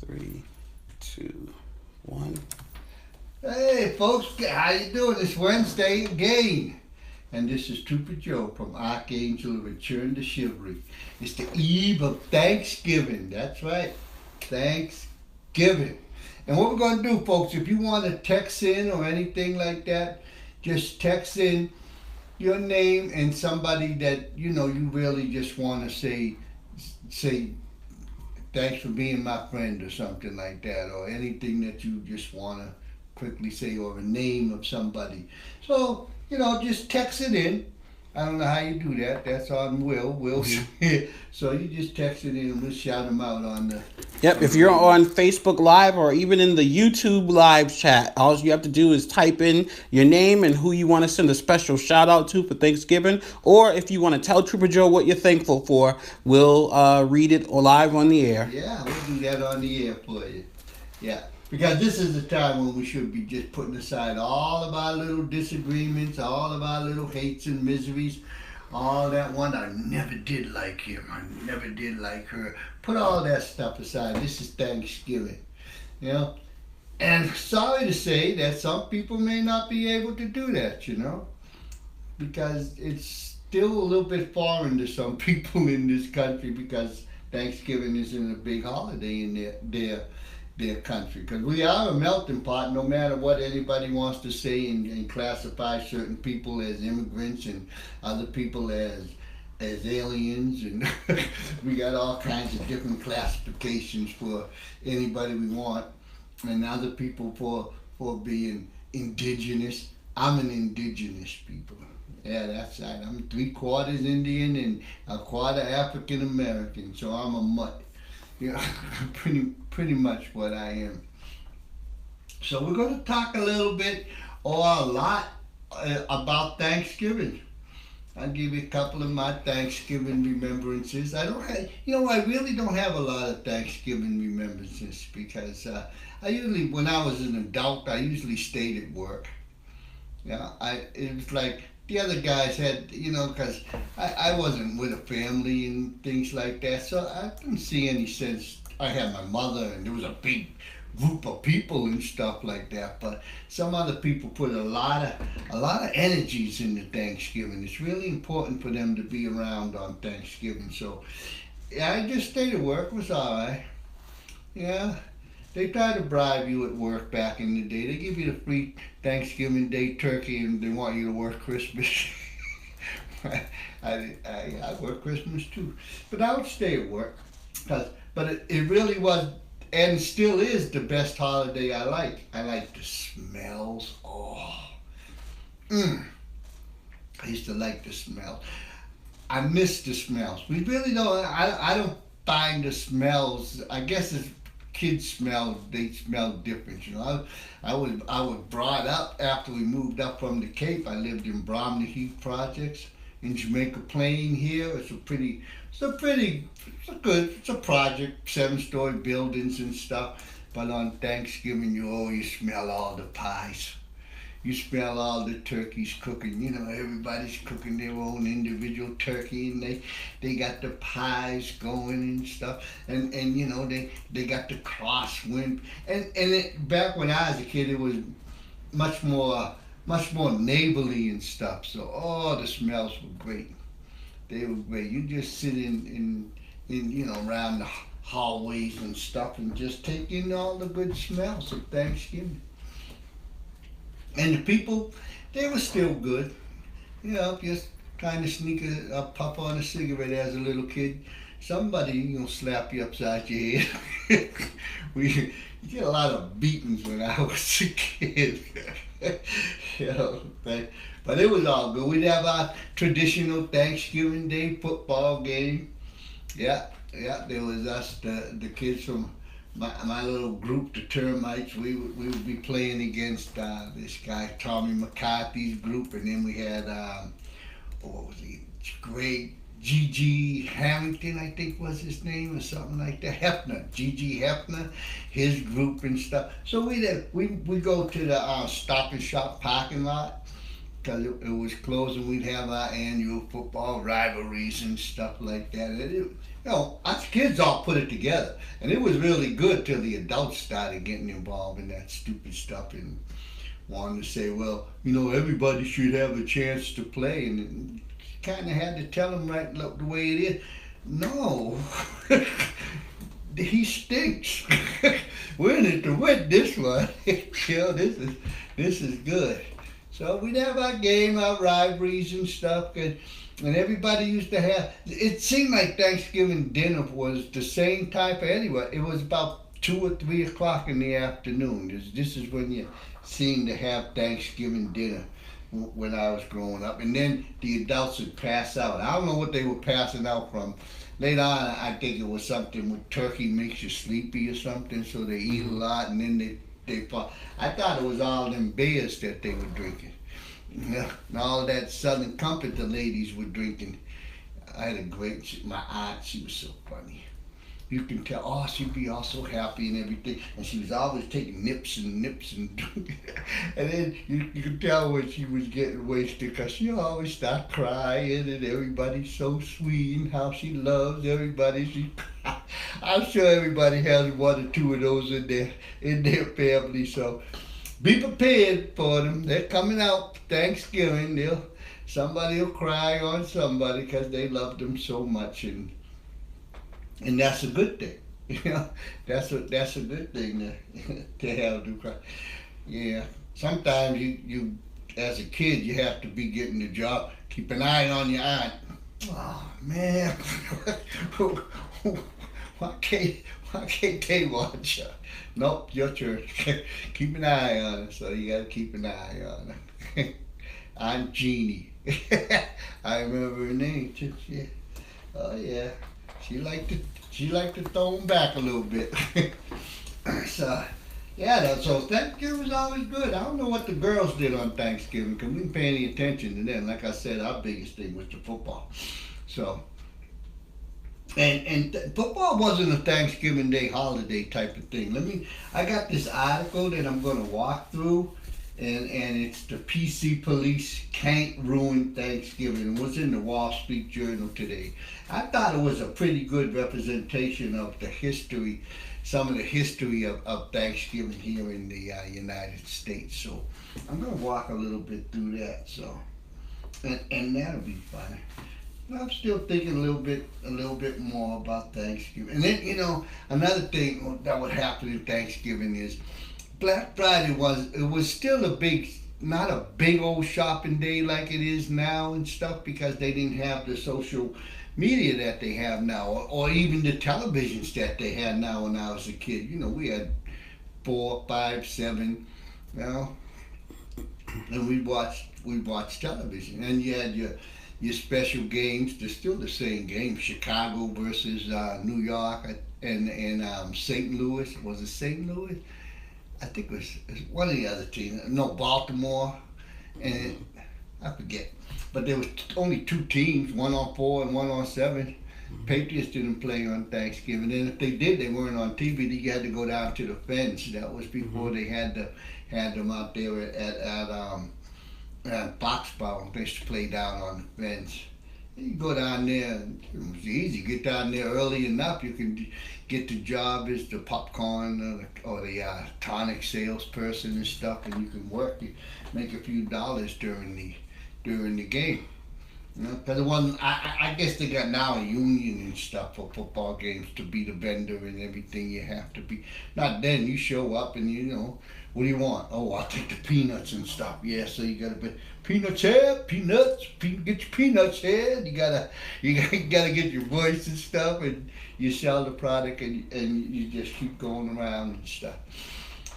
Three, two, one. Hey folks, how you doing? It's Wednesday again. And this is Trooper Joe from Archangel Return to Chivalry. It's the eve of Thanksgiving. That's right, Thanksgiving. And what we're going to do, folks, if you want to text in or anything like that, just text in your name and somebody that you really just want to say thanks for being my friend or something like that, or anything that you just want to quickly say, or a name of somebody. So, just text it in. I don't know how you do that. That's on Will. So you just text it in and we'll shout them out on the. Yep, if you're on Facebook Live or even in the YouTube Live chat, all you have to do is type in your name and who you want to send a special shout out to for Thanksgiving. Or if you want to tell Trooper Joe what you're thankful for, we'll read it live on the air. Yeah, we'll do that on the air for you. Yeah. Because this is the time when we should be just putting aside all of our little disagreements, all of our little hates and miseries, all that one. I never did like him. I never did like her. Put all that stuff aside. This is Thanksgiving, And sorry to say that some people may not be able to do that, because it's still a little bit foreign to some people in this country, because Thanksgiving isn't a big holiday in their country, because we are a melting pot, no matter what anybody wants to say, and classify certain people as immigrants and other people as aliens, and we got all kinds of different classifications for anybody we want, and other people for being indigenous. I'm an indigenous people. Yeah, that's right. I'm 3/4 Indian and a quarter African American, so I'm a mutt. Pretty much what I am. So we're going to talk a little bit or a lot about Thanksgiving. I'll give you a couple of my Thanksgiving remembrances. I really don't have a lot of Thanksgiving remembrances, because when I was an adult, I usually stayed at work. It was like the other guys had, because I wasn't with a family and things like that, so I didn't see any sense. I had my mother, and there was a big group of people and stuff like that, but some other people put a lot of energies into Thanksgiving. It's really important for them to be around on Thanksgiving, so I just stayed at work. It was all right. Yeah. They try to bribe you at work back in the day. They give you the free Thanksgiving Day turkey, and they want you to work Christmas. I work Christmas too, but I would stay at work. But it really was, and still is, the best holiday I like. I like the smells. Oh, I used to like the smell. I miss the smells. We really don't. I don't find the smells. I guess it's kids smell. They smell different. I was brought up after we moved up from the Cape. I lived in Bromley Heath Projects in Jamaica Plain here. It's a project, 7-story buildings and stuff. But on Thanksgiving, you always smell all the pies. You smell all the turkeys cooking. Everybody's cooking their own individual turkey, and they got the pies going and stuff. And they got the crosswind. And back when I was a kid, it was much more neighborly and stuff. So the smells were great. They were great. You just sit in around the hallways and stuff, and just take in all the good smells of Thanksgiving. And the people, they were still good. Just kind of sneak a puff on a cigarette as a little kid. Somebody slap you upside your head. You get a lot of beatings when I was a kid. But it was all good. We'd have our traditional Thanksgiving Day football game. Yeah. There was us, the kids from my little group, the Termites. We would be playing against this guy Tommy McCarthy's group, and then we had what was he? Greg G.G. Harrington, I think was his name, or something like that. Hefner, G.G. Hefner, his group and stuff. So we go to the Stop and Shop parking lot, because it was closed, and we'd have our annual football rivalries and stuff like that. us kids all put it together, and it was really good till the adults started getting involved in that stupid stuff and wanting to say, well, everybody should have a chance to play, and kind of had to tell them right, look, the way it is. No, he stinks. We're in it to win this one. This is good. So we'd have our game, our rivalries and stuff, and everybody used to have. It seemed like Thanksgiving dinner was the same type anyway. It was about 2 or 3 o'clock in the afternoon. This is when you seemed to have Thanksgiving dinner when I was growing up, and then the adults would pass out. I don't know what they were passing out from. Later on, I think it was something with turkey makes you sleepy or something, so they eat a lot, and then they fall. I thought it was all them beers that they were drinking. Yeah, and all of that Southern Comfort the ladies were drinking. I had a great, my aunt, she was so funny. You can tell, oh, she'd be all so happy and everything. And she was always taking nips and drinking. And then you could tell when she was getting wasted because she always started crying and everybody's so sweet and how she loves everybody. I'm sure everybody has one or two of those in their family. So be prepared for them. They're coming out Thanksgiving. Somebody will cry on somebody because they love them so much, and that's a good thing. That's a good thing to have them cry. Yeah. Sometimes you as a kid you have to be getting the job. Keep an eye on your aunt. Oh man, why can't they watch her? Nope, your turn. Keep an eye on her. So you gotta keep an eye on her. Aunt Jeannie. I remember her name too. Yeah. Oh yeah. She liked to throw them back a little bit. So yeah, so Thanksgiving was always good. I don't know what the girls did on Thanksgiving because we didn't pay any attention to them. Like I said, our biggest thing was the football. So and football wasn't a Thanksgiving Day holiday type of thing. I got this article that I'm going to walk through, and it's the PC police can't ruin Thanksgiving. It was in the Wall Street Journal today. I thought it was a pretty good representation of the history, some of the history of Thanksgiving here in the United States. So I'm going to walk a little bit through that. So and that'll be fun. I'm still thinking a little bit more about Thanksgiving. And then, another thing that would happen in Thanksgiving is Black Friday was still not a big old shopping day like it is now and stuff, because they didn't have the social media that they have now, or even the televisions that they had now when I was a kid. We had 4, 5, 7, and we watched television, and you had your special games. They're still the same game. Chicago versus New York and St. Louis. Was it St. Louis? I think it was one of the other teams. No, Baltimore, and I forget. But there was only 2 teams, one on 4 and one on 7. Patriots didn't play on Thanksgiving, and if they did, they weren't on TV. You had to go down to the fence. That was before they had them out there at Foxborough. They used to play down on the fence. You go down there, it was easy. Get down there early enough, you can get the job as the popcorn or the tonic salesperson and stuff, and you can work. You make a few dollars during the game. Because it wasn't. I guess they got now a union and stuff for football games to be the vendor and everything. You have to be. Not then. You show up and what do you want? Oh, I'll take the peanuts and stuff. Yeah, so you gotta be peanuts here, peanuts. Get your peanuts here. You gotta get your voice and stuff, and you sell the product, and you just keep going around and stuff.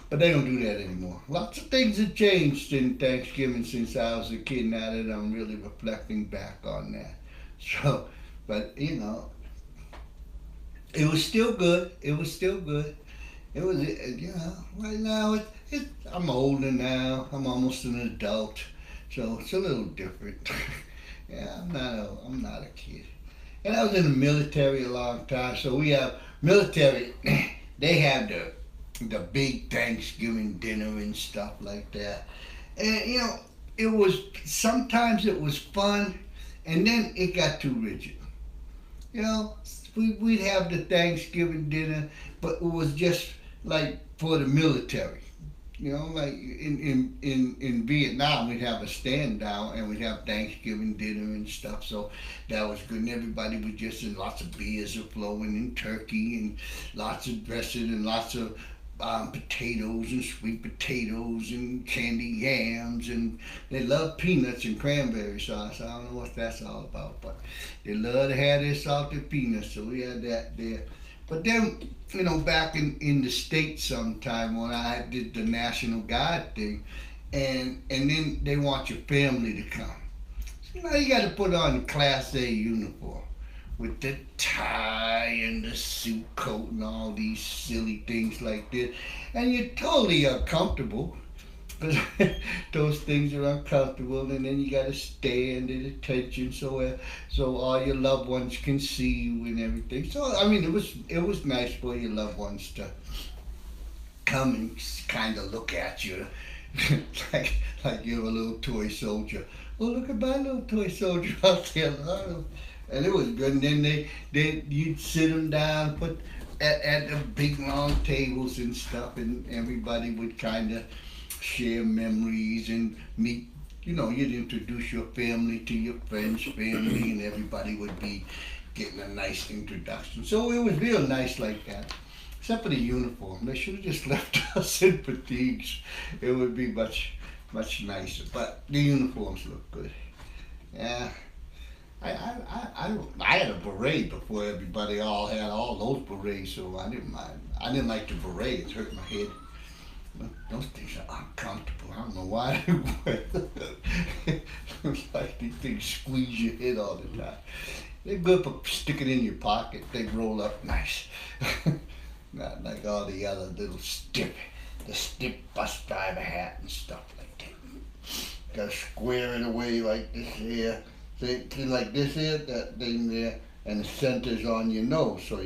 But they don't do that anymore. Lots of things have changed in Thanksgiving since I was a kid, now that I'm really reflecting back on that. So, but it was still good. It was still good. It was, right now, I'm older now. I'm almost an adult. So it's a little different. Yeah, I'm not a kid. And I was in the military a long time, so we have military, they have the big Thanksgiving dinner and stuff like that. And sometimes it was fun, and then it got too rigid. we'd have the Thanksgiving dinner, but it was just like for the military. You know, like in Vietnam, we'd have a stand down and we'd have Thanksgiving dinner and stuff. So that was good. And everybody was just in lots of beers are flowing and turkey and lots of dressing and lots of potatoes and sweet potatoes and candy yams. And they love peanuts and cranberry sauce. I don't know what that's all about, but they love to have their salted peanuts. So we had that there. But then, back in the States sometime when I did the National Guard thing, and then they want your family to come. So now you got to put on the Class A uniform with the tie and the suit coat and all these silly things like this. And you're totally uncomfortable because those things are uncomfortable, and then you got to stand at attention so all your loved ones can see you and everything. So I mean, it was nice for your loved ones to come and kind of look at you, like you're a little toy soldier. Oh, look at my little toy soldier out there. And it was good. And then you'd sit them down, put at the big long tables and stuff, and everybody would kind of share memories and meet. You'd introduce your family to your friend's family, and everybody would be getting a nice introduction. So it was real nice like that. Except for the uniform, they should have just left us in fatigues. It would be much nicer. But the uniforms look good. Yeah. I had a beret before everybody all had all those berets, so I didn't mind. I didn't like the beret; it hurt my head. Those things are uncomfortable. I don't know why they were. It's like these things squeeze your head all the time. They're good for sticking in your pocket. They roll up nice. Not like all the other little stiff bus driver hat and stuff like that. Gotta square it away like this here. See, like this here, that thing there, and the center's on your nose, so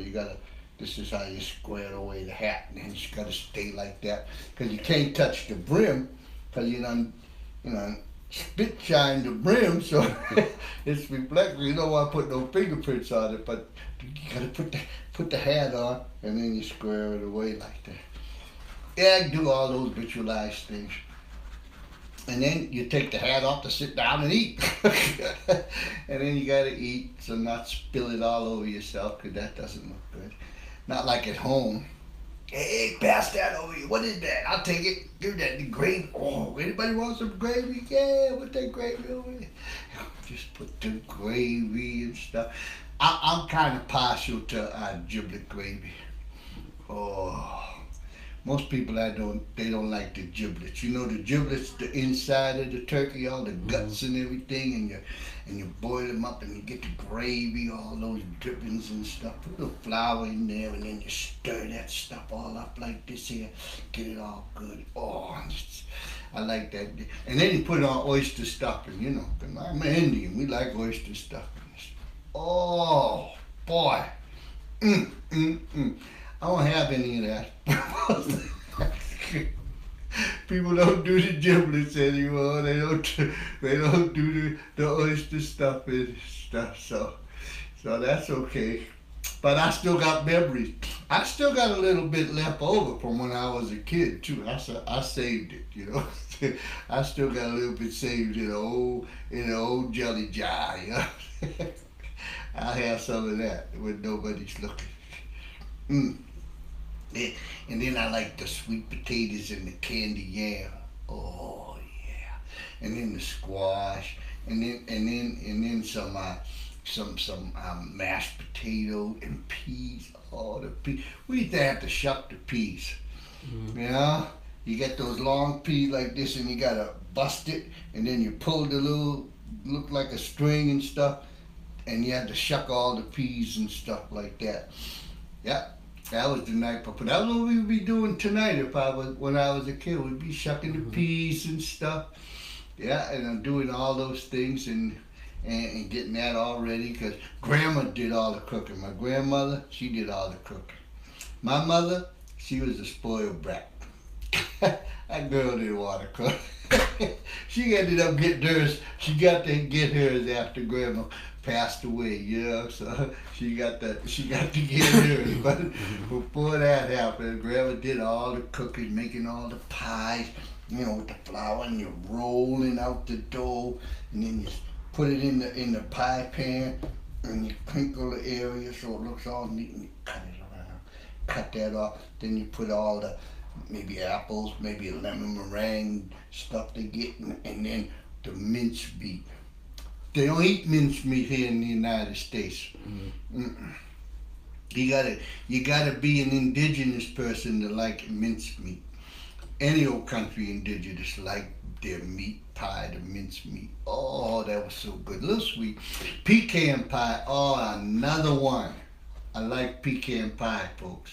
this is how you square away the hat, and then you gotta stay like that, because you can't touch the brim, because spit shine the brim, so it's reflective. You don't want to put no fingerprints on it, but you gotta put the hat on, and then you square it away like that. Yeah, I do all those visualized things. And then you take the hat off to sit down and eat. And then you gotta eat, so not spill it all over yourself, because that doesn't look good. Not like at home. Hey, pass that over here. What is that? I'll take it. Give that the gravy. Oh, anybody want some gravy? Yeah, put that gravy over here. Just put the gravy and stuff. I'm kind of partial to giblet gravy. Oh. Most people they don't like the giblets. The giblets, the inside of the turkey, all the guts and everything, and you boil them up and you get the gravy, all those drippings and stuff. Put a little flour in there, and then you stir that stuff all up like this here. Get it all good. Oh, I like that. And then you put on oyster stuffing, because I'm an Indian. We like oyster stuffing. Oh, boy. I don't have any of that. People don't do the giblets anymore. They don't do the oyster stuff and stuff. So that's okay. But I still got memories. I still got a little bit left over from when I was a kid too. I saved it, I still got a little bit saved in an old jelly jar. I'll have some of that when nobody's looking. And then I like the sweet potatoes and the candy yam. Oh yeah. And then the squash. And then some mashed potato and peas. Oh, the peas. We used to have to shuck the peas. Mm-hmm. You get those long peas like this, and you gotta bust it, and then you pull the little, look like a string and stuff, and you have to shuck all the peas and stuff like that. Yeah. That was the night before. That was what we would be doing tonight when I was a kid. We'd be shucking the peas and stuff. Yeah, and I'm doing all those things and getting that all ready, because Grandma did all the cooking. My grandmother, she did all the cooking. My mother, she was a spoiled brat. That girl didn't want to cook. She ended up getting hers. She got to get hers after Grandma passed away. So she got to get hers. But before that happened, Grandma did all the cooking, making all the pies. With the flour, and you're rolling out the dough, and then you put it in the pie pan, and you crinkle the area so it looks all neat, and you cut it around. Cut that off. Then you put all the maybe apples, maybe lemon meringue stuff they get, and then the minced meat. They don't eat minced meat here in the United States. Mm-mm. You gotta be an indigenous person to like minced meat. Any old country indigenous like their meat pie, the minced meat. Oh, that was so good. A little sweet. Pecan pie, oh, another one. I like pecan pie, folks.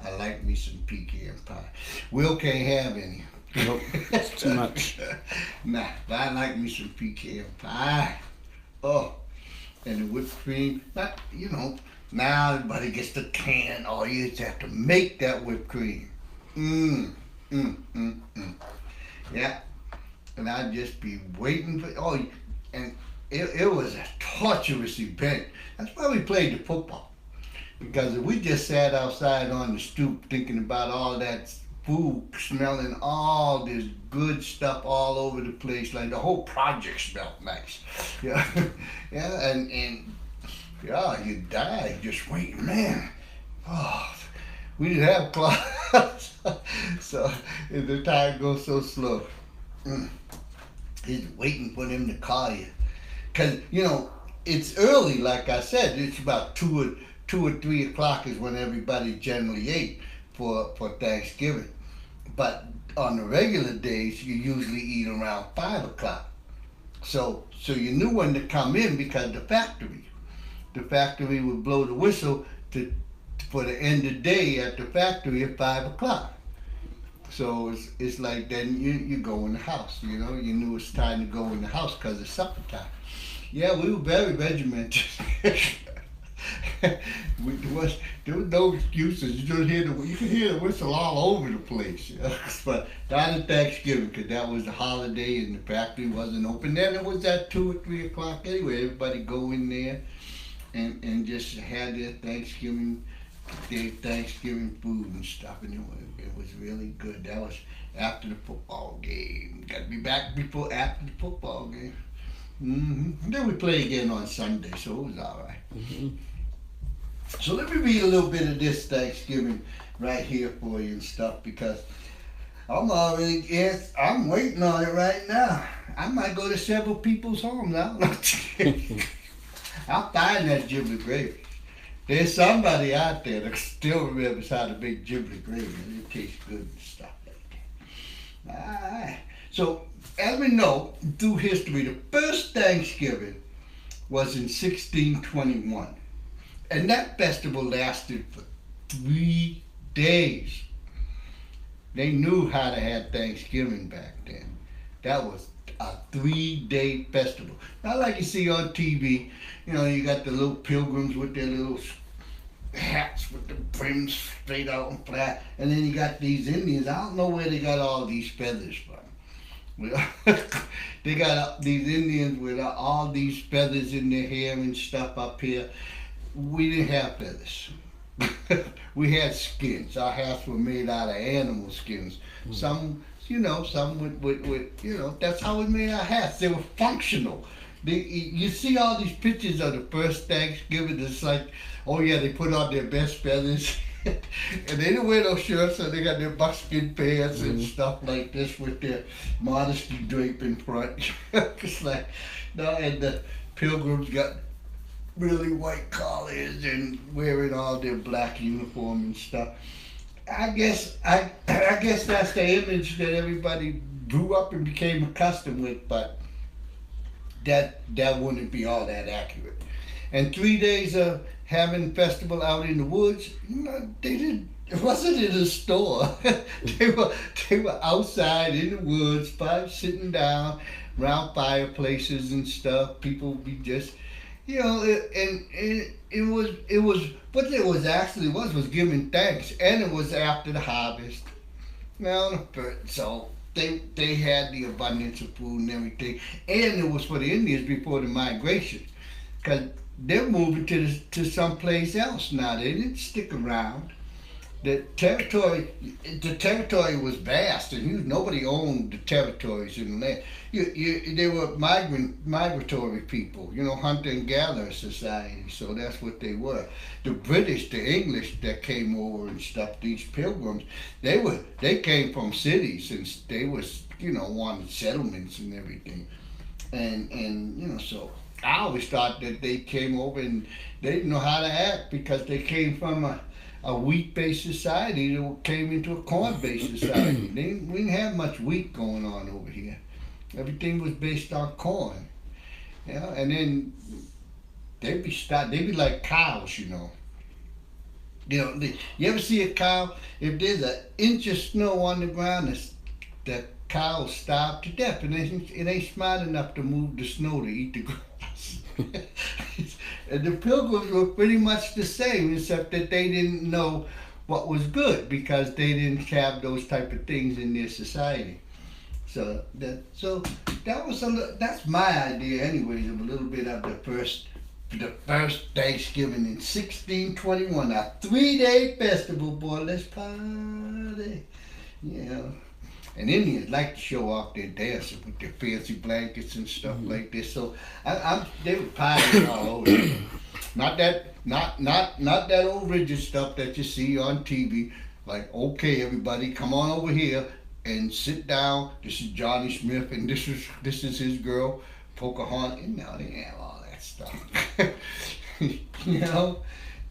I like me some pecan pie. Will can't have any. Nope, it's too much. Nah, but I like me some pecan pie. Oh, and the whipped cream. Now everybody gets the can. Oh, you just have to make that whipped cream. Yeah. And I'd just be waiting for, and it was a torturous event. That's why we played the football. Because if we just sat outside on the stoop thinking about all that food, smelling all this good stuff all over the place, like the whole project smelled nice. Yeah, yeah, and you die just waiting, man. Oh, we didn't have clocks, so the time goes so slow. He's waiting for them to call you, cause it's early. Like I said, it's about 2 or 3 o'clock is when everybody generally ate for Thanksgiving. But on the regular days, you usually eat around 5 o'clock. So you knew when to come in because the factory would blow the whistle for the end of the day at the factory at 5 o'clock. So it's like then you go in the house. You knew it's time to go in the house because it's supper time. Yeah, we were very regimented. There was no excuses. You could hear the whistle all over the place. But not at Thanksgiving because that was the holiday and the factory wasn't open. Then it was at 2 or 3 o'clock anyway. Everybody go in there and just had their Thanksgiving food and stuff, and it was really good. That was after the football game. Got to be back after the football game. Then we play again on Sunday, so it was all right. So let me read a little bit of this Thanksgiving right here for you and stuff because I'm waiting on it right now. I might go to several people's homes. I don't know. I'll find that giblet gravy. There's somebody out there that still remembers how to make giblet gravy. It tastes good and stuff like that. Alright. So, as we know, through history, the first Thanksgiving was in 1621. And that festival lasted for 3 days. They knew how to have Thanksgiving back then. That was a 3-day festival. Not like you see on TV. You got the little pilgrims with their little hats with the brims straight out and flat. And then you got these Indians. I don't know where they got all these feathers from. They got these Indians with all these feathers in their hair and stuff up here. We didn't have feathers. We had skins. Our hats were made out of animal skins. Some with that's how we made our hats. They were functional. You see all these pictures of the first Thanksgiving. It's like, oh yeah, they put on their best feathers. And they didn't wear no shirts, so they got their buckskin pants and stuff like this with their modesty drape in front. It's like, and the pilgrims got really white collars and wearing all their black uniform and stuff. I guess that's the image that everybody grew up and became accustomed with, but that wouldn't be all that accurate. And 3 days of having festival out in the woods, they didn't. It wasn't in a store. They were outside in the woods, sitting down around fireplaces and stuff. People would be just, it was what it was actually was giving thanks, and it was after the harvest. Now, so they had the abundance of food and everything, and it was for the Indians before the migration, because they're moving to someplace else now. They didn't stick around. The territory was vast, and nobody owned the territories in the land. They were migratory people, hunter and gatherer society. So that's what they were. The British, the English that came over and stuff, these pilgrims, they came from cities, and they was wanted settlements and everything, and so. I always thought that they came over and they didn't know how to act because they came from a wheat-based society that came into a corn-based society. We didn't have much wheat going on over here. Everything was based on corn. And then they'd be like cows, You ever see a cow? If there's an inch of snow on the ground, the cow will starve to death, and it ain't smart enough to move the snow to eat the grass. And the pilgrims were pretty much the same, except that they didn't know what was good because they didn't have those type of things in their society. So that's my idea, anyways, of a little bit of the first Thanksgiving in 1621, a 3-day festival. Boy, let's party, And Indians like to show off their dancing with their fancy blankets and stuff like this. So they were partying all over. Not that old rigid stuff that you see on TV. Like, okay, everybody, come on over here and sit down. This is Johnny Smith, and this is his girl, Pocahontas. And no, they didn't have all that stuff.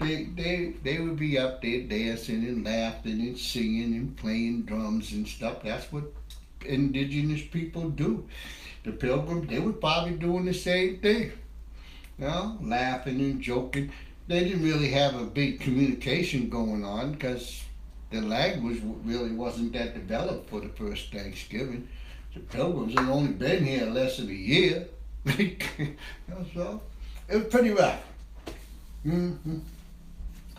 They would be up there dancing and laughing and singing and playing drums and stuff. That's what indigenous people do. The pilgrims, they were probably doing the same thing. Laughing and joking. They didn't really have a big communication going on because the language really wasn't that developed for the first Thanksgiving. The pilgrims had only been here less than a year. So it was pretty rough.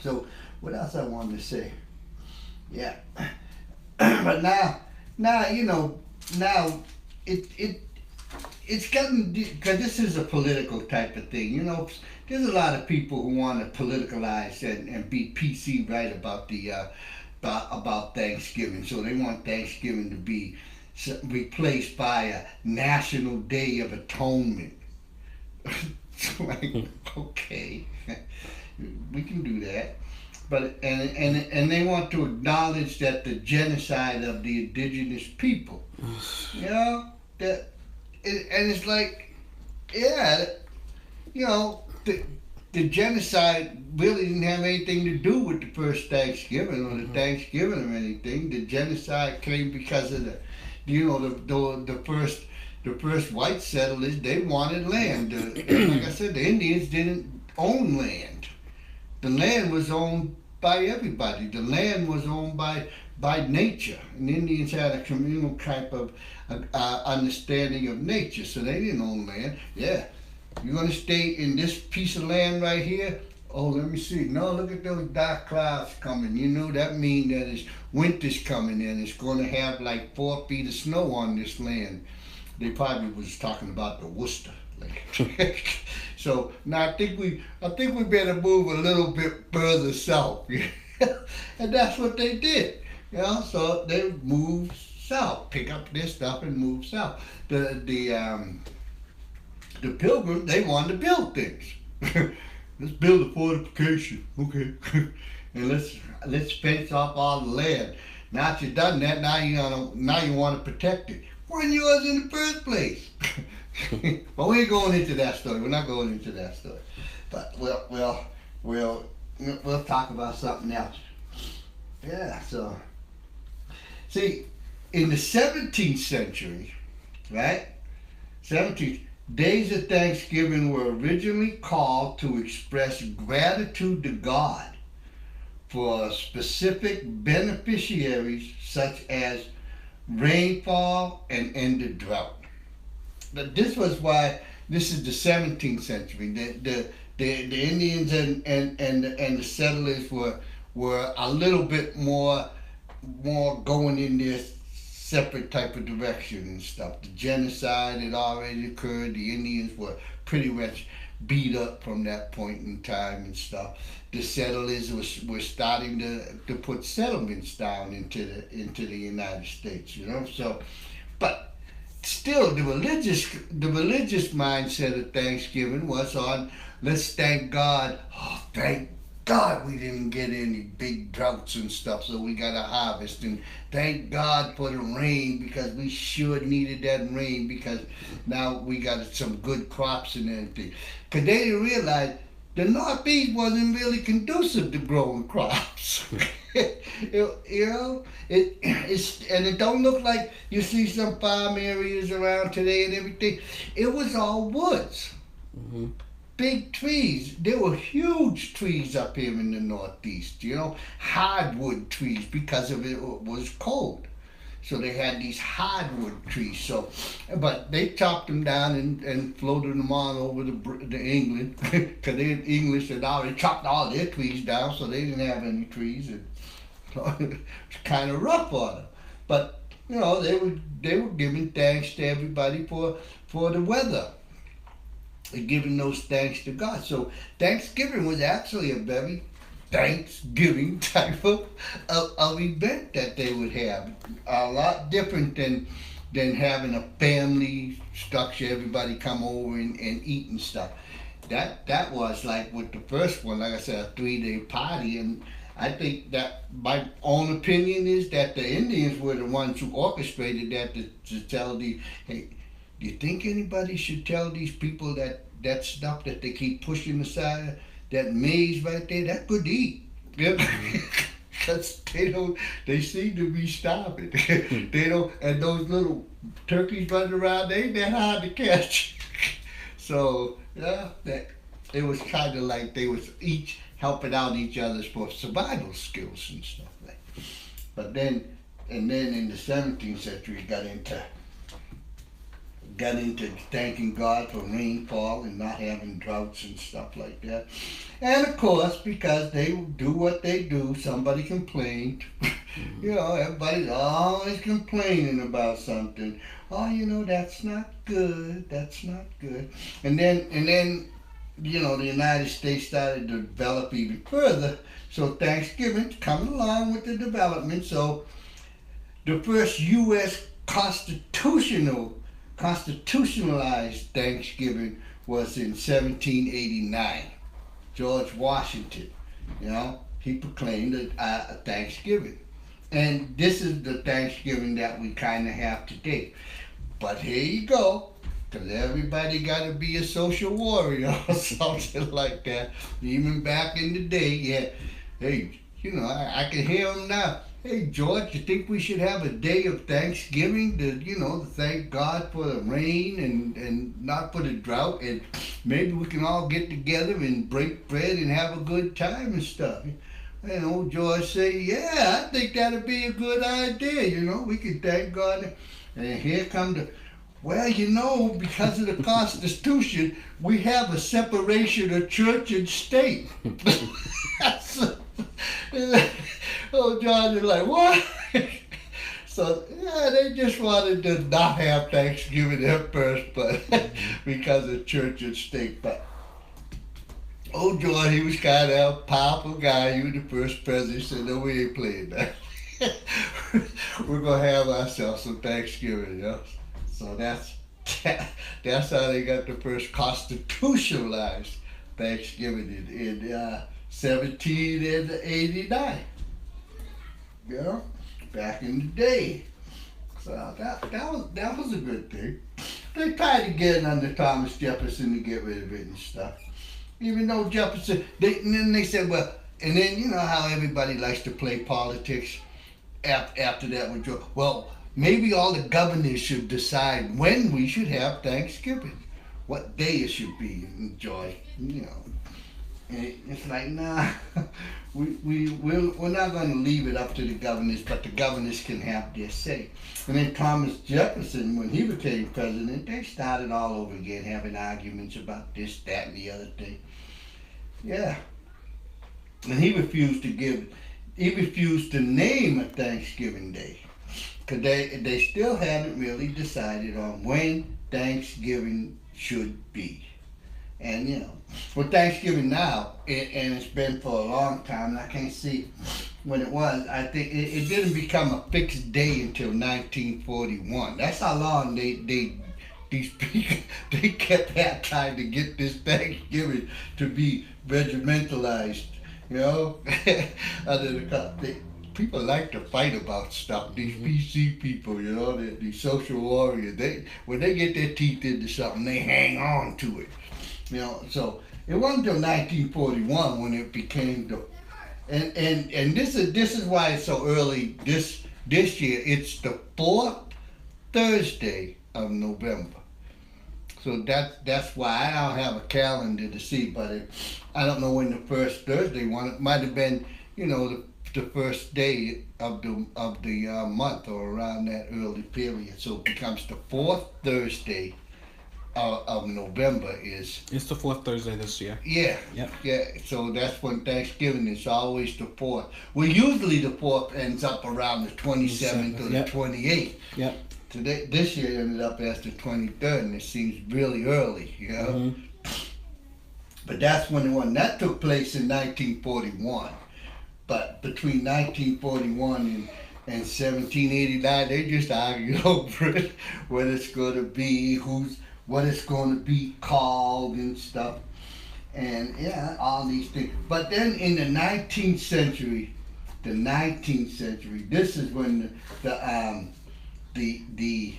So what else I wanted to say? Yeah, but now it's gotten, because this is a political type of thing. There's a lot of people who want to politicalize and be PC right about about Thanksgiving. So they want Thanksgiving to be replaced by a National Day of Atonement. Like, okay. We can do that, but and they want to acknowledge that the genocide of the indigenous people, and it's like, the genocide really didn't have anything to do with the first Thanksgiving or the Thanksgiving or anything. The genocide came because of the first white settlers. They wanted land. Like I said, the Indians didn't own land. The land was owned by everybody. The land was owned by nature. And Indians had a communal type of understanding of nature, so they didn't own land. Yeah, you're going to stay in this piece of land right here? Oh, let me see. No, look at those dark clouds coming. That means that winter's coming in. It's going to have like 4 feet of snow on this land. They probably was talking about the Worcester. So now I think we better move a little bit further south, and that's what they did. So they moved south, pick up their stuff and move south. The pilgrims, they wanted to build things. Let's build a fortification, okay, and let's fence off all the land. Now that you've done that, now you want to protect it. Wasn't yours in the first place. But we ain't going into that story. We're not going into that story. But we'll talk about something else. Yeah. So, see, in the 17th century, right? 17th days of Thanksgiving were originally called to express gratitude to God for specific beneficiaries such as rainfall and ended drought. But this was why this is the 17th century. The Indians and the settlers were a little bit more more going in this separate type of direction and stuff. The genocide had already occurred. The Indians were pretty much beat up from that point in time and stuff. The settlers were starting to put settlements down into the United States, you know. So, but still, the religious mindset of Thanksgiving was on, let's thank God. Oh, thank God we didn't get any big droughts and stuff, so we got a harvest. And thank God for the rain, because we sure needed that rain, because now we got some good crops and everything. Because they didn't realize the Northeast wasn't really conducive to growing crops. And it don't look like you see some farm areas around today and everything. It was all woods. Mm-hmm. Big trees. There were huge trees up here in the Northeast, you know, hardwood trees, because of it was cold. So they had these hardwood trees. So, but they chopped them down and floated them on over to England, because the English had already chopped all their trees down, so they didn't have any trees, and it's kind of rough on them. But you know, they were giving thanks to everybody for the weather, and giving those thanks to God. So Thanksgiving was actually a very Thanksgiving type of event that they would have. A lot different than having a family structure, everybody come over and eat and stuff. That was like with the first one, like I said, a 3-day party. And I think that my own opinion is that the Indians were the ones who orchestrated that, to tell hey, do you think anybody should tell these people that stuff that they keep pushing aside, that maize right there, that could eat? Because they seem to be starving. They don't, and those little turkeys running around, they ain't that hard to catch. So, yeah, it was kind of like they was each helping out each other's for survival skills and stuff like that. But then in the 17th century, got into thanking God for rainfall and not having droughts and stuff like that. And of course, because they do what they do, somebody complained. You know, everybody's always complaining about something. Oh, you know, that's not good. That's not good. And then, you know, the United States started to develop even further. So Thanksgiving's coming along with the development. So the first U.S. constitutionalized Thanksgiving was in 1789. George Washington, you know, he proclaimed a Thanksgiving. And this is the Thanksgiving that we kind of have today. But here you go, because everybody got to be a social warrior or something like that. Even back in the day, yeah. Hey, you know, I can hear them now. Hey, George, you think we should have a day of Thanksgiving to thank God for the rain and not for the drought, and maybe we can all get together and break bread and have a good time and stuff. And old George say, yeah, I think that'd be a good idea, you know, we can thank God. And here come well, you know, because of the Constitution, we have a separation of church and state. Oh, John is like, what? So, yeah, they just wanted to not have Thanksgiving at first, but because of church and state. But old John, he was kind of a powerful guy. He was the first president. He said, no, we ain't playing that. We're going to have ourselves some Thanksgiving, you know? So that's how they got the first constitutionalized Thanksgiving in 1789. You know, back in the day. So that was a good thing. They tried to get it under Thomas Jefferson to get rid of it and stuff. Even though Jefferson, and then they said, well, and then you know how everybody likes to play politics after that with Joe. Well, maybe all the governors should decide when we should have Thanksgiving, what day it should be, enjoy, you know. And it's like, nah, we're not going to leave it up to the governors, but the governors can have their say. And then Thomas Jefferson, when he became president, they started all over again having arguments about this, that, and the other thing. Yeah. And he refused to give he refused to name a Thanksgiving Day because they still haven't really decided on when Thanksgiving should be. And for Thanksgiving now, and it's been for a long time, and I can't see when it was. I think it didn't become a fixed day until 1941. That's how long these people they kept that trying to get this Thanksgiving to be regimentalized. You know, under people like to fight about stuff. These PC people, these social warriors. When they get their teeth into something, they hang on to it. So it wasn't until 1941 when it became the and this is why it's so early this year. It's the fourth Thursday of November. So that's why I don't have a calendar to see, but I don't know when the first Thursday one. It might have been the first day of the month or around that early period. So it becomes the fourth Thursday of November is. It's the fourth Thursday this year. Yeah. Yep. Yeah. So that's when Thanksgiving is always the fourth. Well, usually the fourth ends up around the 27th or the 28th. Yep. Today, this year ended up as the 23rd, and it seems really early, But that's when the one that took place in 1941. But between 1941 and 1789, they just argued over it, what it's going to be, what it's going to be called and stuff, and all these things. But then in the 19th century, this is when the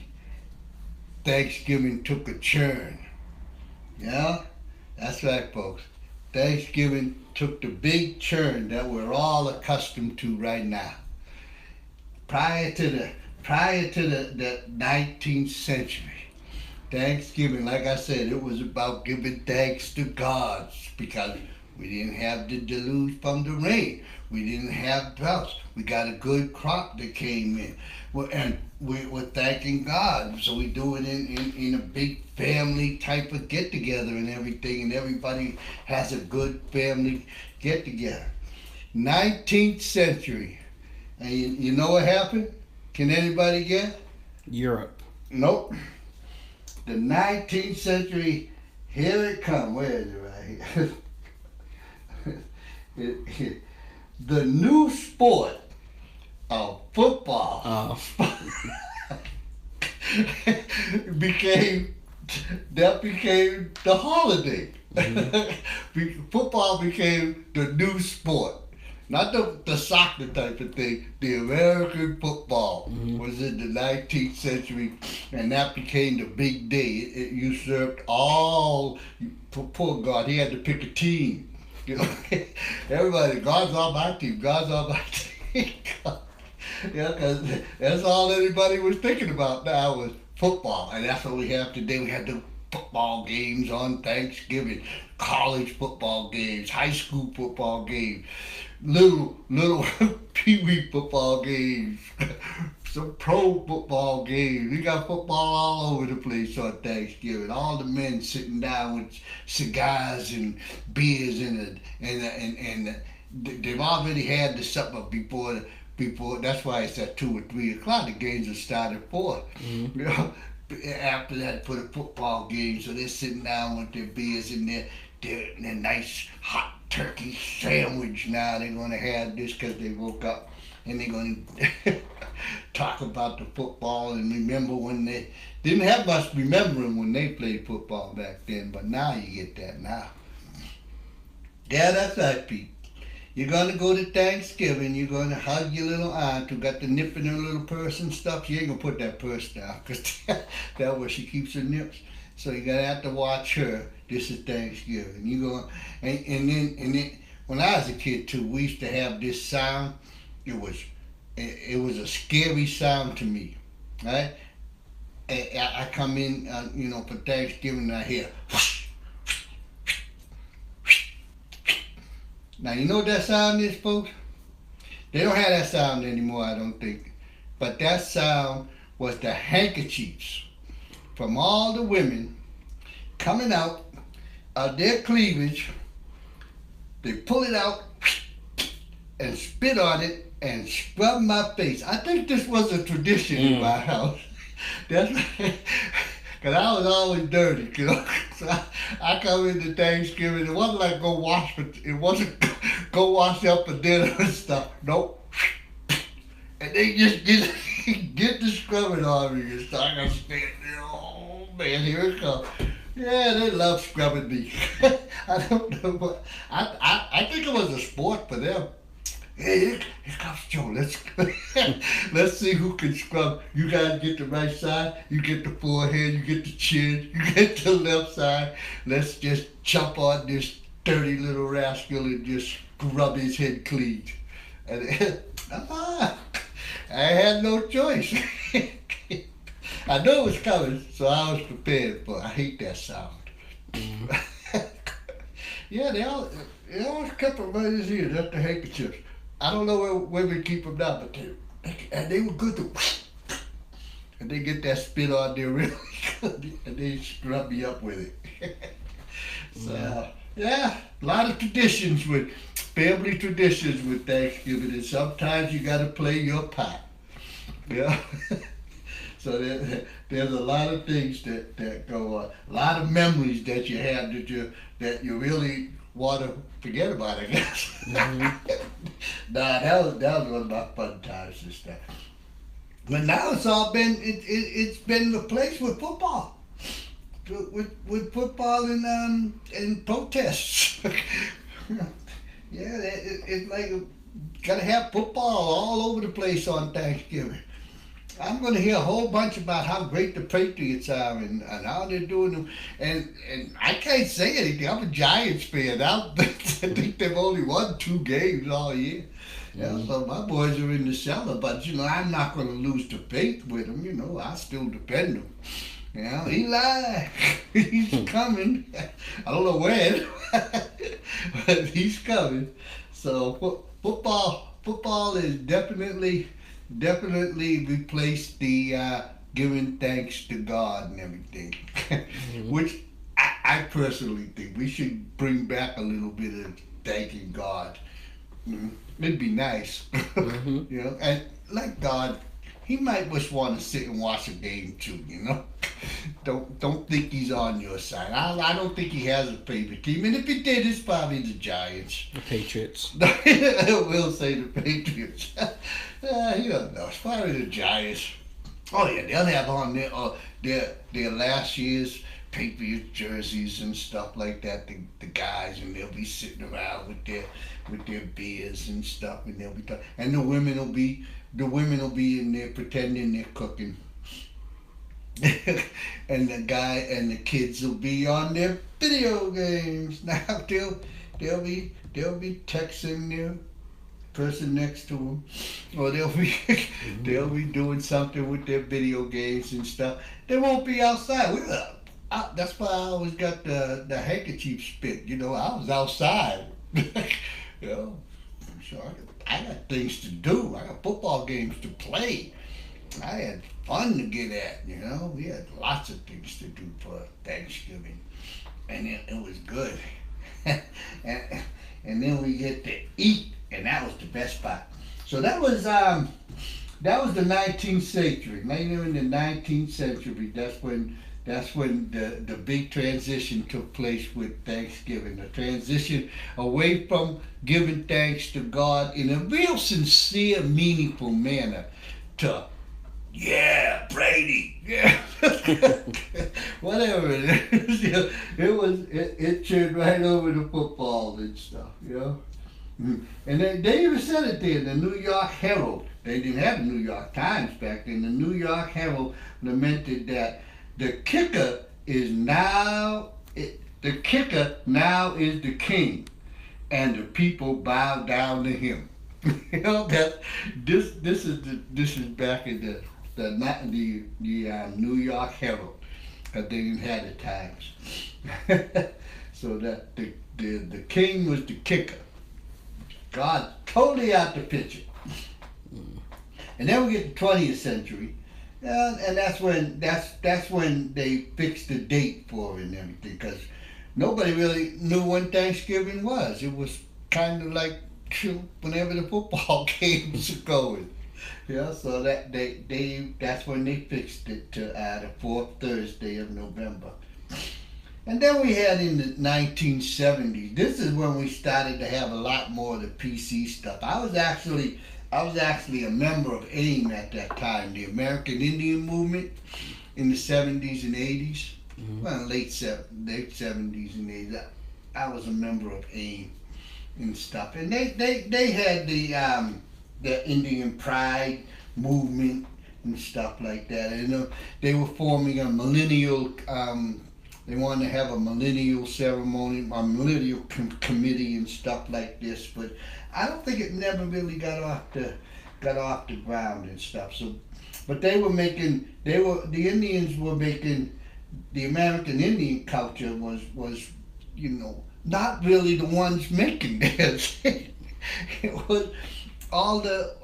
Thanksgiving took a turn. Yeah, that's right, folks. Thanksgiving took the big turn that we're all accustomed to right now. Prior to the 19th century, Thanksgiving, like I said, it was about giving thanks to God because we didn't have the deluge from the rain. We didn't have droughts. We got a good crop that came in. And we're thanking God. So we do it in a big family type of get-together and everything. And everybody has a good family get-together. 19th century. And you know what happened? Can anybody guess? Europe. Nope. The 19th century, here it comes. Where is it right here? The new sport of football became the holiday. Football became the new sport. Not the soccer type of thing. The American football was in the 19th century, and that became the big day. It usurped all. Poor God, he had to pick a team. Everybody, God's on my team. God's on my team. Because that's all anybody was thinking about now was football, and that's what we have today. We have the football games on Thanksgiving, college football games, high school football games, little pee-wee football games, some pro football games. We got football all over the place on Thanksgiving. All the men sitting down with cigars and beers and they've already had the supper before. That's why it's at 2 or 3 o'clock. The games are started at 4. After that, for the football game, so they're sitting down with their beers and their nice hot turkey sandwich. Now they're going to have this because they woke up, and they're going to talk about the football and remember when they didn't have much remembering when they played football back then, but now you get that now. Yeah, that's right, Pete. You're going to go to Thanksgiving, you're going to hug your little aunt who got the nip in her little purse and stuff. She ain't going to put that purse down because that's where she keeps her nips. So you're going to have to watch her. This is Thanksgiving. You go, and then when I was a kid too, we used to have this sound. It was a scary sound to me, right? I come in, for Thanksgiving and I hear whoosh. Now, you know what that sound is, folks? They don't have that sound anymore, I don't think. But that sound was the handkerchiefs from all the women coming out of their cleavage. They pull it out, and spit on it and scrub my face. I think this was a tradition in my house. That's because I was always dirty, you know. So I come into Thanksgiving. It wasn't like go wash, but it wasn't go wash up for dinner and stuff. Nope. And they just get the scrubbing on me and start to stand there. Oh man, here it comes. Yeah, they love scrubbing me. I don't know what. I think it was a sport for them. Hey, here comes Joe. Let's see who can scrub. You guys get the right side. You get the forehead. You get the chin. You get the left side. Let's just jump on this dirty little rascal and just scrub his head clean. And I had no choice. I knew it was coming, so I was prepared. But I hate that sound. Yeah, they always kept them right in his ear. That's the handkerchiefs. I don't know where we keep them now, but they were good to, and they get that spit on there really good, and they scrub me up with it. So yeah, a lot of traditions with family traditions with Thanksgiving, and sometimes you got to play your part. Yeah. So there's a lot of things that go on, a lot of memories that you have that you really want to forget about, I guess. Nah, that was one of my fun times and stuff. But now it's been replaced with football, with football and protests. Yeah, it's like gotta have football all over the place on Thanksgiving. I'm going to hear a whole bunch about how great the Patriots are and how they're doing them. And I can't say anything. I'm a Giants fan. I think they've only won 2 games all year. Yeah, so my boys are in the cellar. But, I'm not going to lose the faith with them. I still defend them. Eli, he's coming. I don't know when, but he's coming. So football is definitely replace the giving thanks to God and everything, which I personally think we should bring back a little bit of thanking God. It'd be nice, and like God, He might just want to sit and watch a game too. Don't think He's on your side. I don't think He has a favorite team, and if He did, it's probably the Giants, The Patriots. We'll say the Patriots. You don't know. It's probably the Giants. Oh yeah, they'll have on their last year's Patriots jerseys and stuff like that. The guys, and they'll be sitting around with their beers and stuff, and they'll be talking. And the women will be in there pretending they're cooking. And the guy and the kids will be on their video games. Now they'll be texting their person next to them, or they'll be doing something with their video games and stuff. They won't be outside. That's why I always got the handkerchief spit. I was outside. So I got things to do. I got football games to play. I had fun to get at. We had lots of things to do for Thanksgiving, and it was good. and then we get to eat. And that was the best part. So that was the 19th century. Later in the 19th century, that's when the big transition took place with Thanksgiving. The transition away from giving thanks to God in a real sincere, meaningful manner to, yeah, Brady, yeah, whatever it is. It turned right over to football and stuff. And they even said it there in the New York Herald. They didn't have the New York Times back then. The New York Herald lamented that the kicker now is the king, and the people bow down to him. That this is back in the New York Herald, because they didn't have the Times. So that the king was the kicker. God totally out the picture. And then we get the 20th century, and that's when they fixed the date for it and everything, because nobody really knew when Thanksgiving was. It was kind of like whenever the football games are going. Yeah, so that's when they fixed it to the fourth Thursday of November. And then we had in the 1970s. This is when we started to have a lot more of the PC stuff. I was actually a member of AIM at that time, the American Indian Movement in the 70s and 80s. Well, late 70s and 80s. I was a member of AIM and stuff. And they had the Indian Pride movement and stuff like that. And they were forming a millennial. They wanted to have a millennial ceremony, a millennial committee and stuff like this. But I don't think it never really got off the ground and stuff. So, but the Indians were making the American Indian culture was not really the ones making this. It was all the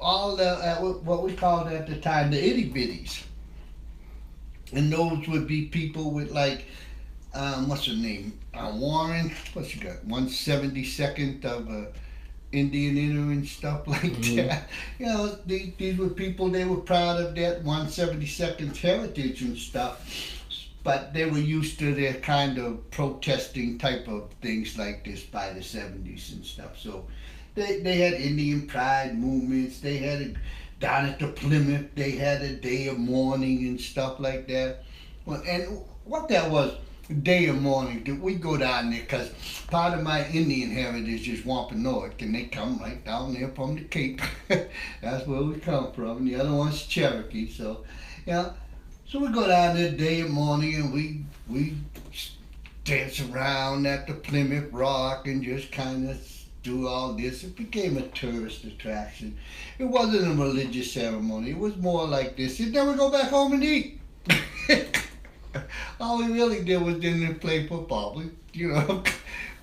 what we called at the time the itty bitties, and those would be people with like what's her name, Warren, what she got, 1/72nd of Indian inner and stuff like that. These were people, they were proud of that 1/72nd heritage and stuff, but they were used to their kind of protesting type of things like this by the 70s and stuff. So they had Indian pride movements. They had it down at the Plymouth. They had a day of mourning and stuff like that. Well, and what that was, day of mourning, we go down there because part of my Indian heritage is Wampanoag, and they come right down there from the Cape. That's where we come from. And the other one's Cherokee. So, so we go down there day of mourning, and we dance around at the Plymouth Rock and just kind of do all this. It became a tourist attraction. It wasn't a religious ceremony. It was more like this. And then we go back home and eat. All we really did was didn't play football.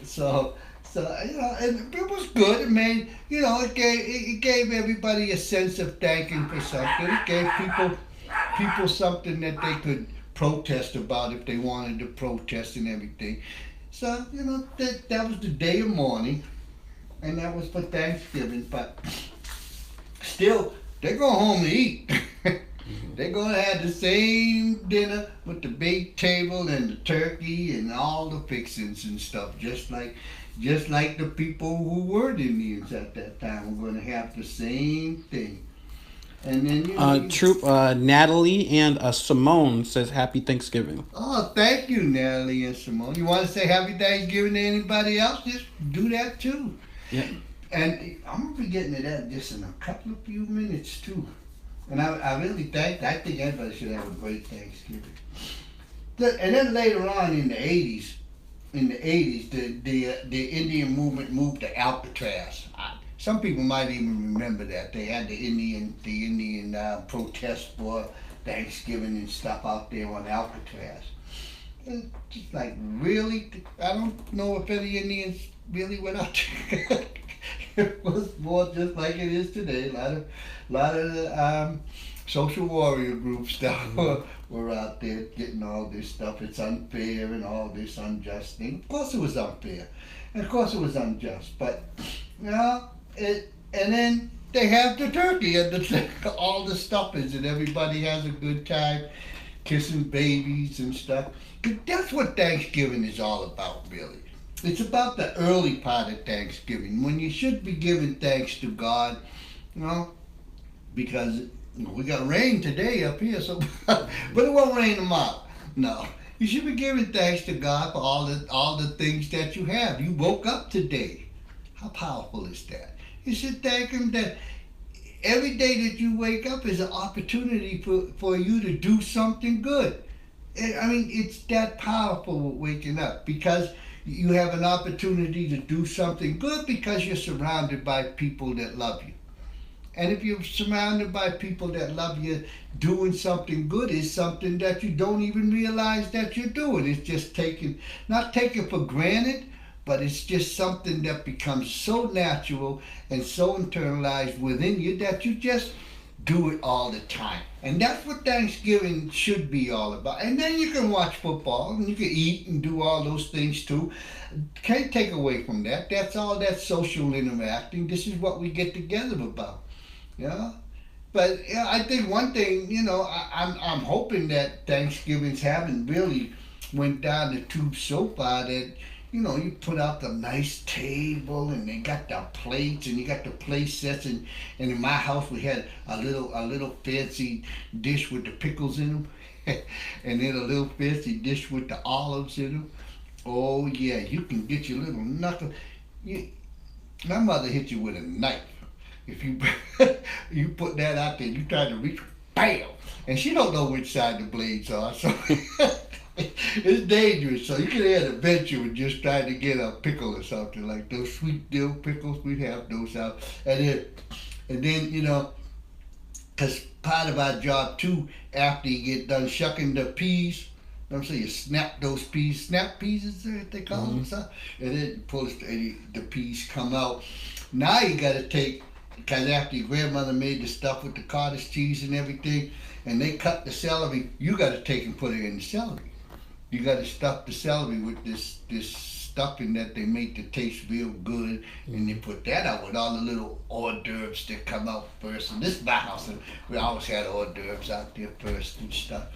So and it was good. It made, it gave everybody a sense of thanking for something. It gave people something that they could protest about if they wanted to protest and everything. So, that was the day of mourning, and that was for Thanksgiving. But still, they go home to eat. They're going to have the same dinner with the big table and the turkey and all the fixings and stuff, just like the people who were Indians at that time were going to have the same thing. And then Troop Natalie and Simone says Happy Thanksgiving. Oh, thank you, Natalie and Simone. You want to say Happy Thanksgiving to anybody else? Just do that too. Yeah. And I'm gonna be getting to that just in a couple of few minutes too. And I really I think everybody should have a great Thanksgiving. And then later on in the 80s, the Indian movement moved to Alcatraz. Some people might even remember that. They had the Indian protest for Thanksgiving and stuff out there on Alcatraz. And just like, really, I don't know if any Indians really went out there. It was more just like it is today. A lot of the social warrior groups that were out there getting all this stuff. It's unfair and all this unjust thing. Of course it was unfair. And of course it was unjust. But, and then they have the turkey and all the stuffings, and everybody has a good time kissing babies and stuff. That's what Thanksgiving is all about, really. It's about the early part of Thanksgiving, when you should be giving thanks to God, because we got rain today up here, so but it won't rain tomorrow. No, you should be giving thanks to God for all the things that you have. You woke up today. How powerful is that? You should thank Him that every day that you wake up is an opportunity for you to do something good. It's that powerful waking up, because you have an opportunity to do something good because you're surrounded by people that love you. And if you're surrounded by people that love you, doing something good is something that you don't even realize that you're doing. It's just not taken for granted, but it's just something that becomes so natural and so internalized within you that you just do it all the time. And that's what Thanksgiving should be all about. And then you can watch football and you can eat and do all those things too. Can't take away from that. That's all that social interacting. This is what we get together about. Yeah. But yeah, I think one thing, I'm hoping that Thanksgivings haven't really went down the tube so far that you put out the nice table and they got the plates and you got the plate sets and in my house we had a little fancy dish with the pickles in them and then a little fancy dish with the olives in them. Oh yeah, you can get your little knuckle. My mother hit you with a knife. If you you put that out there, you try to reach, bam, and she don't know which side the blades are, so it's dangerous. So you could have an adventure with just trying to get a pickle or something like those sweet dill pickles. We'd have those out, and then because part of our job too, after you get done shucking the peas. I'm saying you snap those peas. Snap peas is there what they call them, so, and then you pull the peas come out. Now you got to take. Because after your grandmother made the stuff with the cottage cheese and everything, and they cut the celery, you got to take and put it in the celery. You got to stuff the celery with this stuffing that they make to taste real good, and they put that out with all the little hors d'oeuvres that come out first. And this is my house, and we always had hors d'oeuvres out there first and stuff.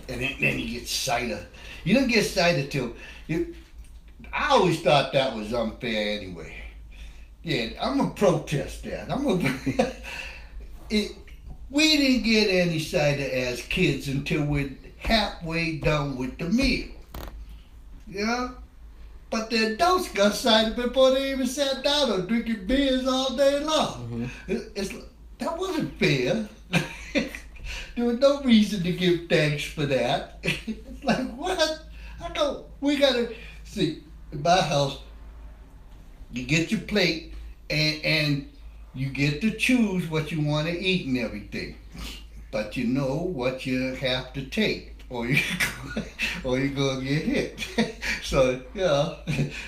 And then you get cider. You don't get cider till I always thought that was unfair anyway. Yeah, I'm gonna protest that. We didn't get any cider as kids until we're halfway done with the meal. Yeah? But the adults got cider before they even sat down or drinking beers all day long. That wasn't fair. There was no reason to give thanks for that. It's like, what? We gotta, see, in my house, you get your plate, and you get to choose what you want to eat and everything, but you know what you have to take, or you're gonna get hit. So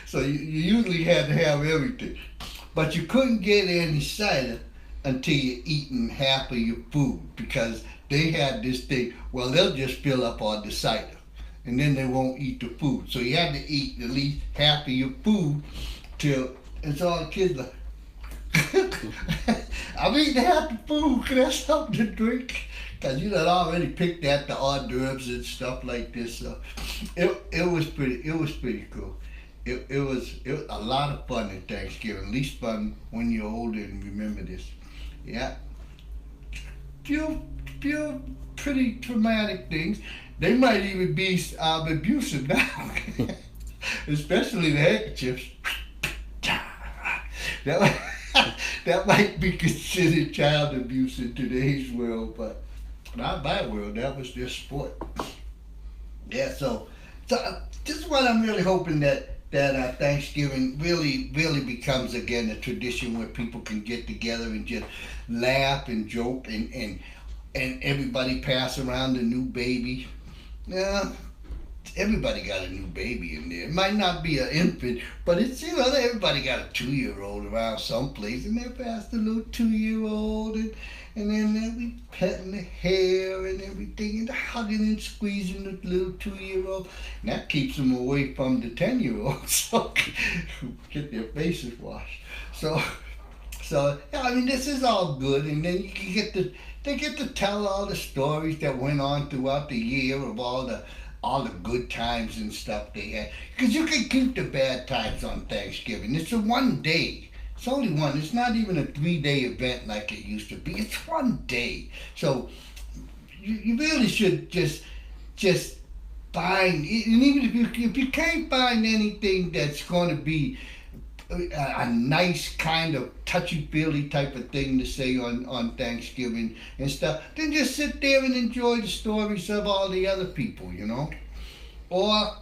so you usually had to have everything, but you couldn't get any cider until you're eating half of your food because they had this thing. Well, they'll just fill up on the cider, and then they won't eat the food. So you had to eat at least half of your food till. And so all the kids like, I'm eating half the food. Can I have something to drink? Because you had already picked at the hors d'oeuvres and stuff like this. So it was pretty cool. It was a lot of fun at Thanksgiving. At least fun when you're older and remember this. Yeah. Few pretty traumatic things. They might even be abusive now, especially the handkerchiefs. That might be considered child abuse in today's world, but not my world. That was their sport. Yeah, so this is what I'm really hoping that Thanksgiving really becomes again a tradition where people can get together and just laugh and joke and everybody pass around the new baby. Yeah. Everybody got a new baby in there. It might not be an infant, but it's, everybody got a 2-year-old around someplace, and they pass the little 2-year-old, and then they'll be petting the hair and everything, and hugging and squeezing the little 2-year-old. And that keeps them away from the 10-year-olds, so get their faces washed. So yeah, I mean, this is all good, and then they get to tell all the stories that went on throughout the year of all the good times and stuff they had. Because you can keep the bad times on Thanksgiving. It's a one day. It's only one. It's not even a 3-day event like it used to be. It's one day. So you really should just find, and even if you can't find anything that's going to be a nice kind of touchy-feely type of thing to say on Thanksgiving and stuff, then just sit there and enjoy the stories of all the other people, Or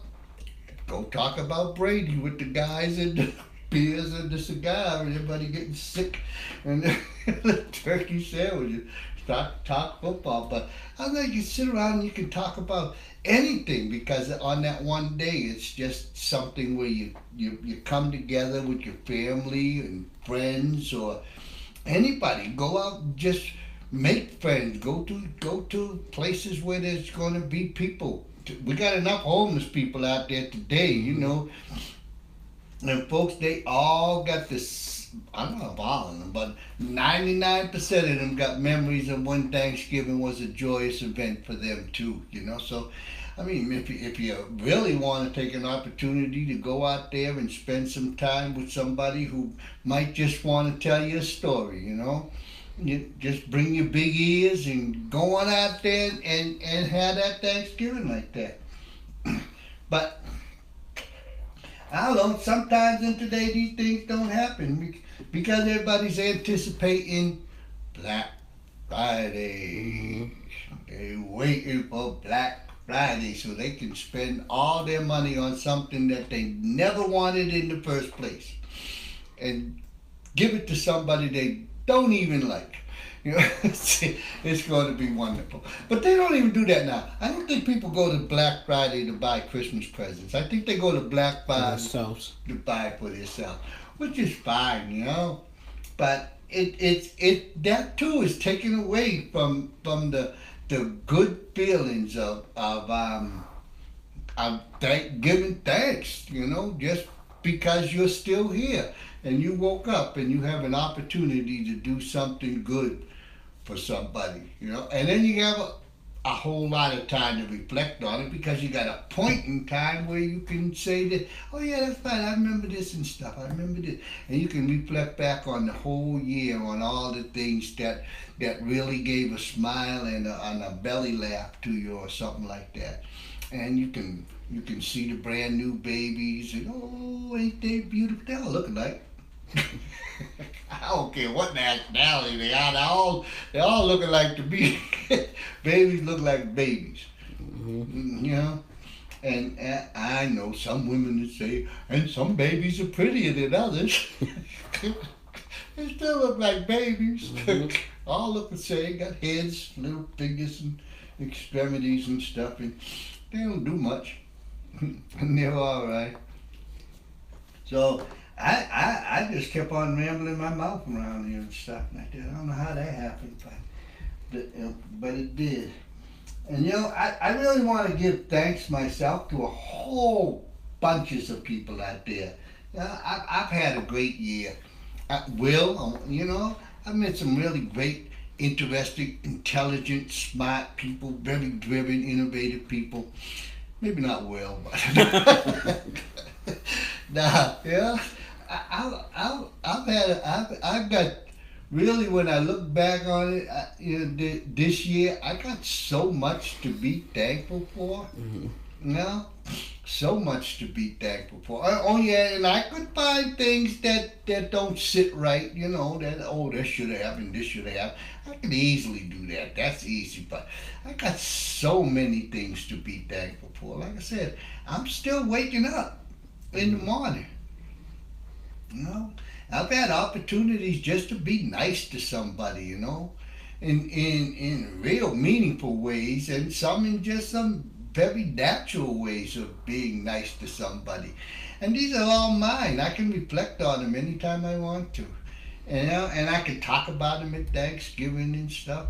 go talk about Brady with the guys and the beers and the cigar and everybody getting sick and the turkey sandwiches. Talk football. But I think you sit around and you can talk about anything, because on that one day it's just something where you come together with your family and friends or anybody. Go out and just make friends. Go to places where there's gonna be people. We got enough homeless people out there today, and folks, they all got this. I don't know about all of them, but 99% of them got memories of when Thanksgiving was a joyous event for them too. So I mean, if you really want to take an opportunity to go out there and spend some time with somebody who might just want to tell you a story, you just bring your big ears and go on out there and have that Thanksgiving like that. But I don't know. Sometimes in today these things don't happen because everybody's anticipating Black Friday. They're waiting for Black Friday so they can spend all their money on something that they never wanted in the first place, and give it to somebody they don't even like. It's going to be wonderful. But they don't even do that now. I don't think people go to Black Friday to buy Christmas presents. I think they go to Black Friday themselves. to buy for themselves, which is fine. But it that too is taken away from the good feelings of giving thanks. Just because you're still here and you woke up and you have an opportunity to do something good for somebody, and then you have a whole lot of time to reflect on it because you got a point in time where you can say that, oh yeah, that's fine, I remember this and stuff, I remember this, and you can reflect back on the whole year, on all the things that really gave a smile and a belly laugh to you or something like that, and you can see the brand new babies and, oh, ain't they beautiful? They all look alike. I don't care what nationality they are. They all looking like to be babies look like babies. And I know some women that say, and some babies are prettier than others. They still look like babies. All look the same. Got heads, little fingers, and extremities and stuff, and they don't do much. And they're all right. So I just kept on rambling my mouth around here and stuff like that. I don't know how that happened, but it did. And I really want to give thanks myself to a whole bunches of people out there. I've had a great year. I've met some really great, interesting, intelligent, smart people, very driven, innovative people. Maybe not Will, but nah, yeah. I've got really, when I look back on it, this year I got so much to be thankful for. So much to be thankful for. Oh yeah, and I could find things that don't sit right. That should have happened, this should have happened. I could easily do that. That's easy. But I got so many things to be thankful for. Like I said, I'm still waking up in the morning. I've had opportunities just to be nice to somebody, in real meaningful ways, and some in just some very natural ways of being nice to somebody. And these are all mine. I can reflect on them anytime I want to. And I can talk about them at Thanksgiving and stuff.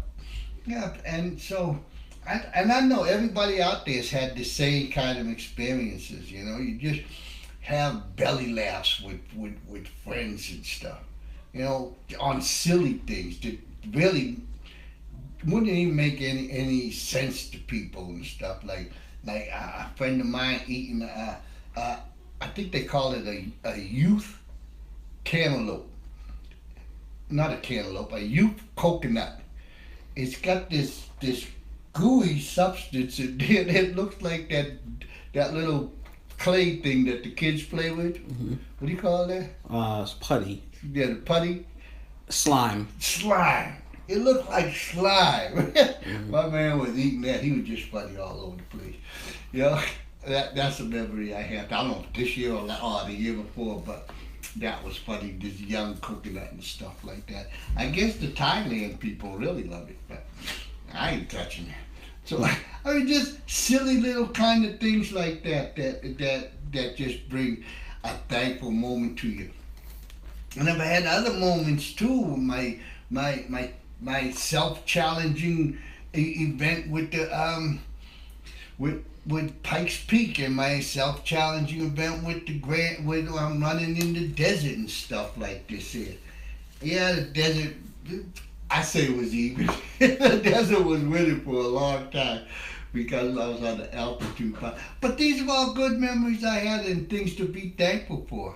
Yeah, and so, I know everybody out there has had the same kind of experiences, you just have belly laughs with friends and stuff, on silly things that really wouldn't even make any sense to people and stuff. Like a friend of mine eating I think they call it a youth cantaloupe, not a cantaloupe, a youth coconut. It's got this gooey substance in there that looks like that little clay thing that the kids play with. What do you call that? It's putty. Yeah, the putty. Slime. It looked like slime. My man was eating that. He was just funny all over the place. That's a memory I have. I don't know if this year or the year before, but that was funny. This young coconut and stuff like that. I guess the Thailand people really love it, but I ain't touching it. So I mean, just silly little kind of things like that just bring a thankful moment to you. And I've had other moments too. My my self-challenging event with the with Pikes Peak, and my self-challenging event with the Grand, with I'm running in the desert and stuff like this here. Yeah, the desert. I say it was even. The desert was with it for a long time because I was on the altitude. But these are all good memories I had and things to be thankful for.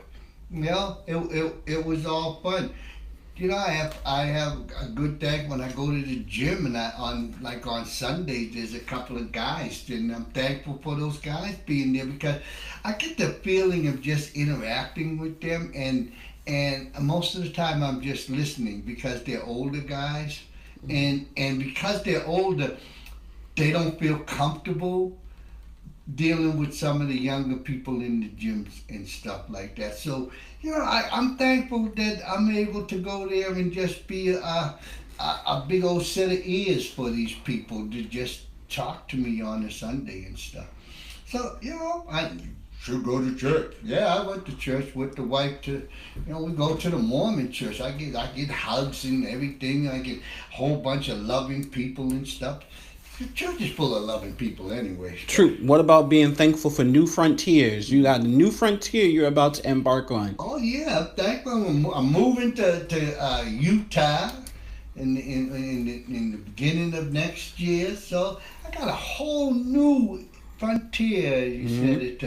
You know, it was all fun. You know, I have a good day when I go to the gym, and on Sundays there's a couple of guys, and I'm thankful for those guys being there because I get the feeling of just interacting with them, and most of the time I'm just listening because they're older guys, and because they're older, they don't feel comfortable dealing with some of the younger people in the gyms and stuff like that. So, you know, I'm thankful that I'm able to go there and just be a big old set of ears for these people to just talk to me on a Sunday and stuff. So, you know, I should go to church. Yeah, I went to church with the wife to, you know, we go to the Mormon church. I get hugs and everything. I get a whole bunch of loving people and stuff. The church is full of loving people anyway. True. What about being thankful for new frontiers? You got a new frontier you're about to embark on. Oh yeah, I'm thankful. I'm moving to Utah in the beginning of next year. So I got a whole new frontier. You said it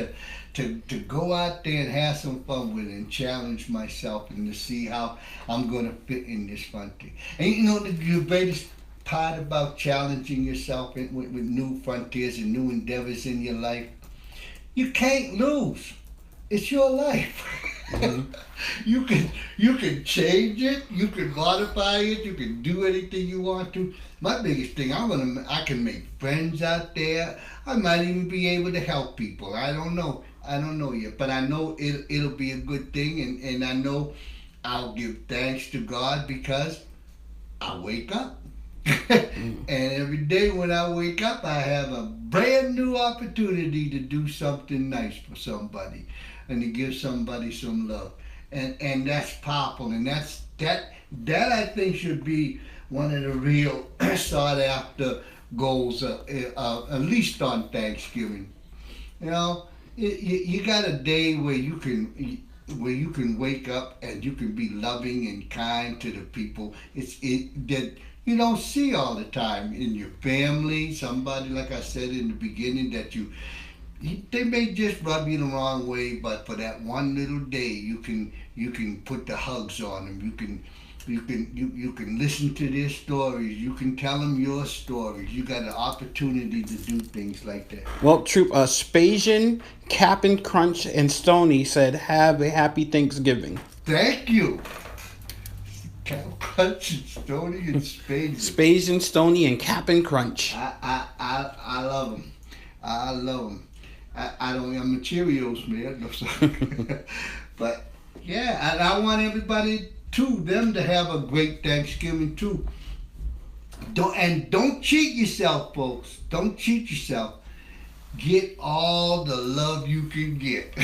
to go out there and have some fun with it and challenge myself and to see how I'm going to fit in this frontier. And you know the greatest part about challenging yourself with new frontiers and new endeavors in your life, you can't lose. It's your life. You can change it. You can modify it. You can do anything you want to. My biggest thing, I can make friends out there. I might even be able to help people. I don't know. I don't know yet, but I know it'll be a good thing, and I know I'll give thanks to God because I wake up. And every day when I wake up, I have a brand new opportunity to do something nice for somebody and to give somebody some love. And that's powerful. And that I think should be one of the real sought after goals, at least on Thanksgiving. You know, you got a day where you can wake up and you can be loving and kind to the people. That you don't see all the time in your family. Somebody, like I said in the beginning, that they may just rub you the wrong way, but for that one little day, you can put the hugs on them. You can listen to their stories. You can tell them your stories. You got an opportunity to do things like that. Well, Troop, Spasian, Cap'n Crunch, and Stony said, "Have a happy Thanksgiving." Thank you. Cal Crunch and Stony and Spades. Spasian, Stony, and Cap'n Crunch. I love them. I love them. I don't. I'm a Cheerios man. No, sorry. But yeah, and I want everybody them to have a great Thanksgiving too. Don't cheat yourself, folks. Don't cheat yourself. Get all the love you can get.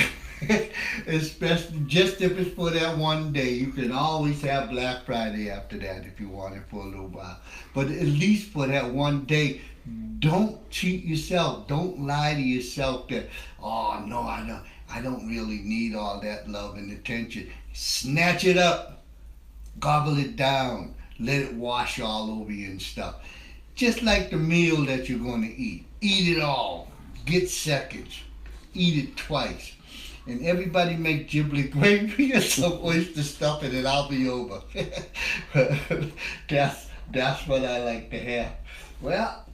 Especially just if it's for that one day. You can always have Black Friday after that if you want it for a little while. But at least for that one day, don't cheat yourself. Don't lie to yourself that, oh no, I don't really need all that love and attention. Snatch it up. Gobble it down. Let it wash all over you and stuff. Just like the meal that you're going to eat. Eat it all. Get seconds. Eat it twice. And everybody make giblet gravy or some oyster stuff, and then I'll be over. that's what I like to have. Well,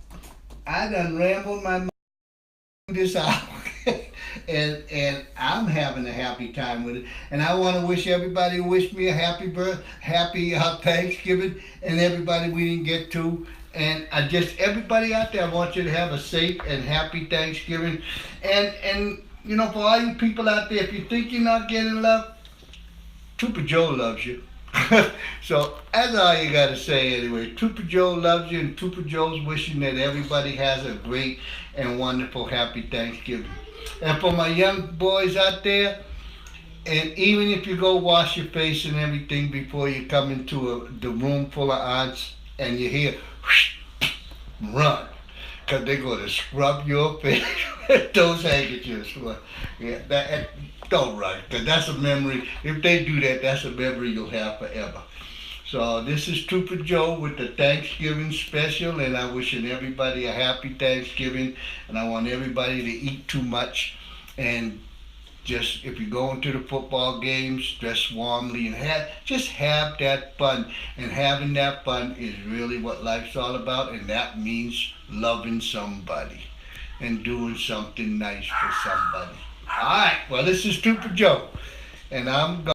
I done rambled my mind this hour. and I'm having a happy time with it. And I want to wish everybody who wished me a happy Thanksgiving, and everybody we didn't get to. And everybody out there, I want you to have a safe and happy Thanksgiving. And you know, for all you people out there, if you think you're not getting love, Trooper Joe loves you. So that's all you got to say anyway. Trooper Joe loves you, and Trooper Joe's wishing that everybody has a great and wonderful happy Thanksgiving. And for my young boys out there, and even if you go wash your face and everything before you come into the room full of aunts, and you hear run, because they're going to scrub your face with those handkerchiefs. Yeah, don't run, because that's a memory. If they do that, that's a memory you'll have forever. So this is Trooper Joe with the Thanksgiving special, and I'm wishing everybody a happy Thanksgiving, and I want everybody to eat too much, and just if you're going to the football games, dress warmly and have that fun. And having that fun is really what life's all about, and that means loving somebody and doing something nice for somebody. All right, well, this is Trooper Joe, and I'm